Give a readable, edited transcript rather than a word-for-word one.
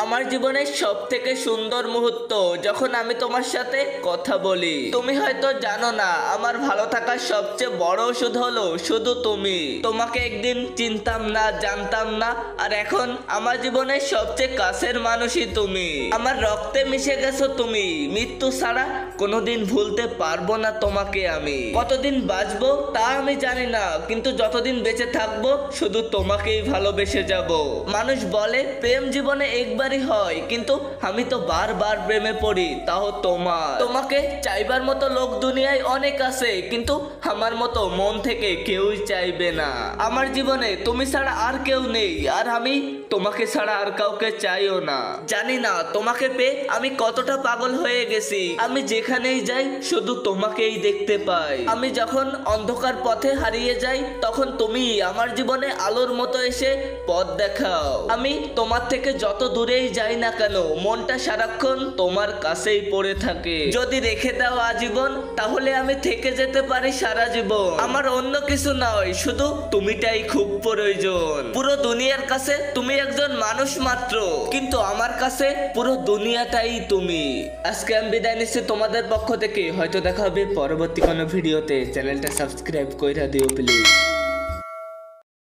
আমার জীবনের সবথেকে সুন্দর মুহূর্ত যখন আমি তোমার সাথে কথা বলি। তুমি হয়তো জানো না আমার ভালো থাকার সবচেয়ে বড় ওষুধ হলো শুধু তুমি। তোমাকে একদিন চিনতাম না, জানতাম না, আর এখন আমার জীবনের সবচেয়ে কাছের মানুষই তুমি। আমার রক্তে মিশে গেছো তুমি। মৃত্যু ছাড়া কোনোদিন ভুলতে পারবো না তোমাকে আমি। কতদিন বাঁচবো তা আমি জানি না, কিন্তু যতদিন বেঁচে থাকবো শুধু তোমাকেই ভালোবেসে যাব। মানুষ বলে প্রেম জীবনে একবারই হয়, কিন্তু আমি তো বারবার প্রেমে পড়ি, তাও তোমাকে চাইবার মতো লোক দুনিয়ায় অনেক আছে, কিন্তু আমার মতো মন থেকে কেউই চাইবে না। আমার জীবনে তুমি ছাড়া আর কেউ নেই, আর আমি তোমাকে ছাড়া আর কাউকে চাইও না। জানি না তোমাকে পেয়ে আমি কতটা পাগল হয়ে গেছি। আমি যেখানেই যাই শুধু তোমাকেই দেখতে পাই। আমি যখন অন্ধকার পথে হারিয়ে যাই তখন তুমি আমার জীবনে আলোর মতো এসে পথ দেখাও। আমি তোমার থেকে যত দূরেই যাই না কেন মনটা সারাক্ষণ তোমার কাছেই পড়ে থাকে। যদি রেখে দাও আজীবন তাহলে আমি থেকে যেতে পারি সারা জীবন। আমার অন্য কিছু নয়, শুধু তুমিটাই খুব প্রয়োজন। পুরো দুনিয়ার কাছে তুমি একজন মানুষ মাত্র, কিন্তু আমার কাছে পুরো দুনিয়াটাই তুমি। আজকে আমি বিদায় নিচ্ছি তোমাদের পক্ষ থেকে। হয়তো দেখা হবে পরবর্তী কোনো ভিডিওতে। চ্যানেলটা সাবস্ক্রাইব কইরা দিও প্লিজ।